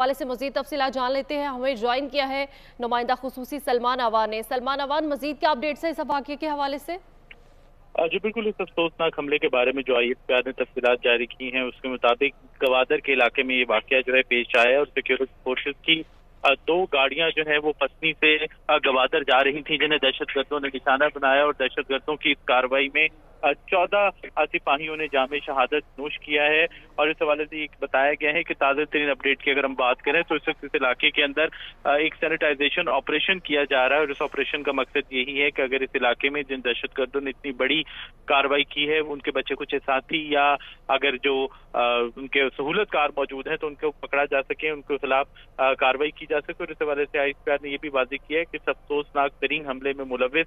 हवाले से मजीद तफसीलात जान लेते हैं। हमें ज्वाइन किया है नुमाइंदा खुसूसी सलमान अवान ने। सलमान अवान, मजीद क्या अपडेट्स है इस वाक़े के हवाले से? जी बिल्कुल, इस अफसोसनाक हमले के बारे में जो ISPR ने तफसीलात जारी की हैं उसके मुताबिक गवादर के इलाके में ये वाकया जो है पेश आया है और सिक्योरिटी फोर्सेस की दो गाड़ियां जो है वो पत्नी से गवादर जा रही थी, जिन्हें दहशतगर्दों ने निशाना बनाया और दहशतगर्दों की इस कार्रवाई में 14 सिपाहियों ने जामे शहादत नोश किया है। और इस हवाले से बताया गया है कि ताज़ा तरीन अपडेट की अगर हम बात करें तो इस वक्त इस इलाके के अंदर एक सैनिटाइजेशन ऑपरेशन किया जा रहा है और इस ऑपरेशन का मकसद यही है कि अगर इस इलाके में जिन दहशतगर्दों ने इतनी बड़ी कार्रवाई की है उनके बच्चे कुछ साथी या अगर जो उनके सहूलतकार मौजूद हैं तो उनको पकड़ा जा सके, उनके खिलाफ कार्रवाई की जा सके। और इस हवाले से ISPR ने यह भी वाज़ेह किया है कि इस अफसोसनाक तरीन हमले में मुलविस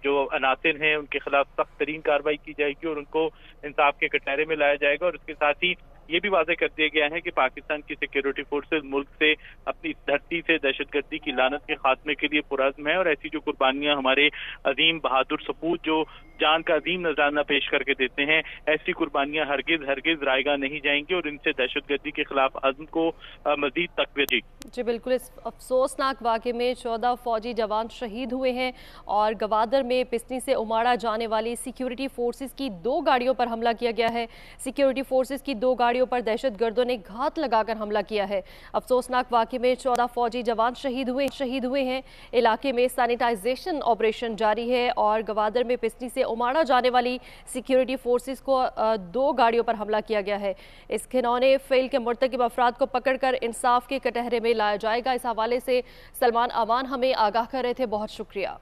जो अनासिर हैं उनके खिलाफ सख्त तरीन कार्रवाई की जाएगी और उनको इंसाफ के कटहरे में लाया जाएगा। और इसके साथ ही ये भी वाज़ेह कर दिया गया है कि पाकिस्तान की सिक्योरिटी फोर्सेस मुल्क से अपनी धरती से दहशतगर्दी की लानत के खात्मे के लिए पुरज़्म है और ऐसी जो कुर्बानियां हमारे अजीम बहादुर सपूत जो जान का अजीम नजराना पेश करके देते हैं, ऐसी कुर्बानियां हरगिज हरगिज रायगा नहीं जाएंगी और इनसे दहशतगर्दी के खिलाफ अज़्म को मजीद तक़वियत। जी बिल्कुल, इस अफसोसनाक वाक़े में 14 फौजी जवान शहीद हुए हैं और गवादर में पिस्नी से उमाड़ा जाने वाली सिक्योरिटी फोर्सेस की 2 गाड़ियों पर हमला किया गया है। सिक्योरिटी फोर्सेस की 2 गाड़ियों पर दहशतगर्दों ने घात लगाकर हमला किया है। अफसोसनाक वाक़े में 14 फौजी जवान शहीद हुए हैं। इलाके में सैनिटाइजेशन ऑपरेशन जारी है और गवादर में पिस्नी से उमाड़ा जाने वाली सिक्योरिटी फोर्सेस को 2 गाड़ियों पर हमला किया गया है। इस घिनौने फेल के मुर्तकिब अफराद को पकड़कर इंसाफ के कटहरे में लाया जाएगा। इस हवाले से सलमान अवान हमें आगाह कर रहे थे, बहुत शुक्रिया।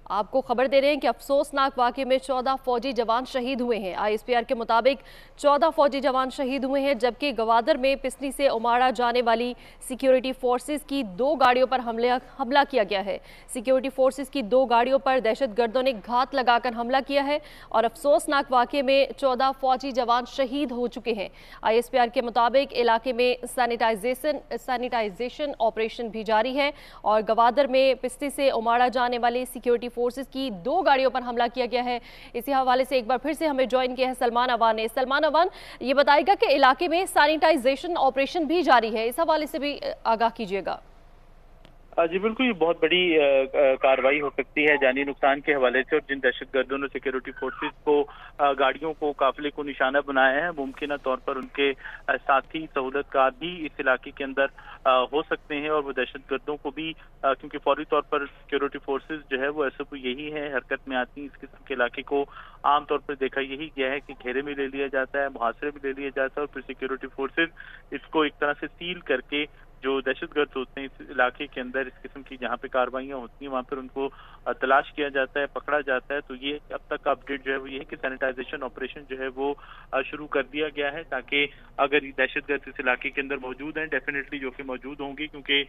आपको खबर दे रहे हैं कि अफसोसनाक वाक़े में 14 फौजी जवान शहीद हुए हैं। ISPR के मुताबिक 14 फौजी जवान शहीद हुए हैं, जबकि गवादर में पिस्नी से उमाड़ा जाने वाली सिक्योरिटी फोर्सेस की 2 गाड़ियों पर हमला किया गया है। सिक्योरिटी फोर्सेस की 2 गाड़ियों पर दहशतगर्दों ने घात लगाकर हमला किया है और अफसोसनाक वाक़े में 14 फौजी जवान शहीद हो चुके हैं। ISPR के मुताबिक इलाके में सैनिटाइजेशन ऑपरेशन भी जारी है और गवादर में पिस्नी से उमाड़ा जाने वाली सिक्योरिटी फोर्सेस की 2 गाड़ियों पर हमला किया गया है। इसी हवाले से एक बार फिर से हमें ज्वाइन किया है सलमान अवान ने। सलमान अवान, ये बताएगा कि इलाके में सैनिटाइजेशन ऑपरेशन भी जारी है, इस हवाले से भी आगाह कीजिएगा। जी बिल्कुल, ये बहुत बड़ी कार्रवाई हो सकती है जानी नुकसान के हवाले से और जिन दहशतगर्दों ने सिक्योरिटी फोर्सेस को गाड़ियों को काफिले को निशाना बनाया है, मुमकिन तौर पर उनके साथी सहूलतकार भी इस इलाके के अंदर हो सकते हैं और वो दहशतगर्दों को भी क्योंकि फौरी तौर पर सिक्योरिटी फोर्सेस जो है वो SOP यही है, हरकत में आती है। इस किस्म के इलाके को आमतौर पर देखा यही गया है कि घेरे में ले लिया जाता है, मुहासरे में ले लिया जाता है और फिर सिक्योरिटी फोर्सेस इसको एक तरह से सील करके जो दहशतगर्द होते हैं इस इलाके के अंदर इस किस्म की जहाँ पे कार्रवाइयाँ होती हैं वहाँ पर उनको तलाश किया जाता है, पकड़ा जाता है। तो ये अब तक का अपडेट जो है वो ये है कि सैनिटाइजेशन ऑपरेशन जो है वो शुरू कर दिया गया है ताकि अगर दहशतगर्द इस इलाके के अंदर मौजूद हैं, डेफिनेटली जो कि मौजूद होंगे, क्योंकि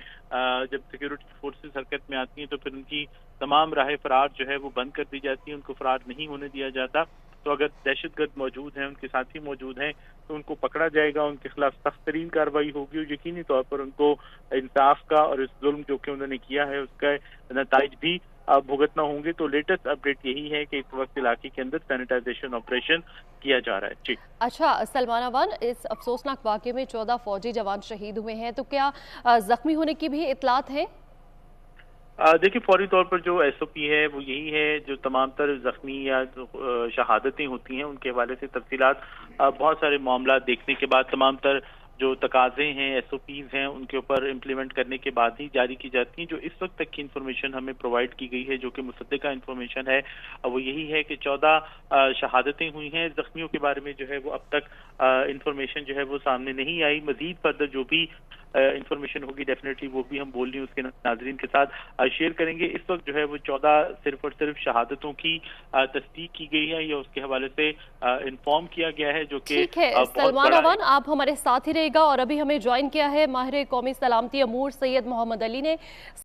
जब सिक्योरिटी फोर्सेस हरकत में आती हैं तो फिर उनकी तमाम राह फरार जो है वो बंद कर दी जाती है, उनको फरार नहीं होने दिया जाता। तो अगर दहशतगर्द मौजूद हैं, उनके साथी मौजूद हैं तो उनको पकड़ा जाएगा, उनके खिलाफ सख्त तरीन कार्रवाई होगी और यकीनी तौर पर उनको इंसाफ का और इस जुल्म जो कि उन्होंने किया है उसका नताइज भी भुगतना होंगे। तो लेटेस्ट अपडेट यही है कि इस वक्त इलाके के अंदर सैनिटाइजेशन ऑपरेशन किया जा रहा है। जी अच्छा सलमान अवान, इस अफसोसनाक वाक़े में 14 फौजी जवान शहीद हुए हैं, तो क्या जख्मी होने की भी इतलात है? देखिए, फौरी तौर पर जो SOP है वो यही है, जो तमाम तर जख्मी या जो शहादतें होती हैं उनके हवाले से तफसीलात बहुत सारे मामला देखने के बाद तमाम तर जो तकाजे हैं SOPs हैं उनके ऊपर इम्प्लीमेंट करने के बाद ही जारी की जाती हैं। जो इस वक्त तक की इन्फॉर्मेशन हमें प्रोवाइड की गई है जो कि मुसद्दका इन्फॉर्मेशन है वो यही है कि 14 शहादतें हुई हैं। जख्मियों के बारे में जो है वो अब तक इन्फॉर्मेशन जो है वो सामने नहीं आई। मजीद फर्दर जो भी इन्फॉर्मेशन होगी डेफिनेटली वो भी हम बोल रही उसके नाजरीन के साथ शेयर करेंगे। इस वक्त जो है वो 14 सिर्फ और सिर्फ शहादतों की तस्दीक की गई है या उसके हवाले से इन्फॉर्म किया गया है, जो कि ठीक है। सलमान अवान, आप हमारे साथ ही रहेगा और अभी हमें ज्वाइन किया है माहिर कौमी सलामती अमूर सैयद मोहम्मद अली ने।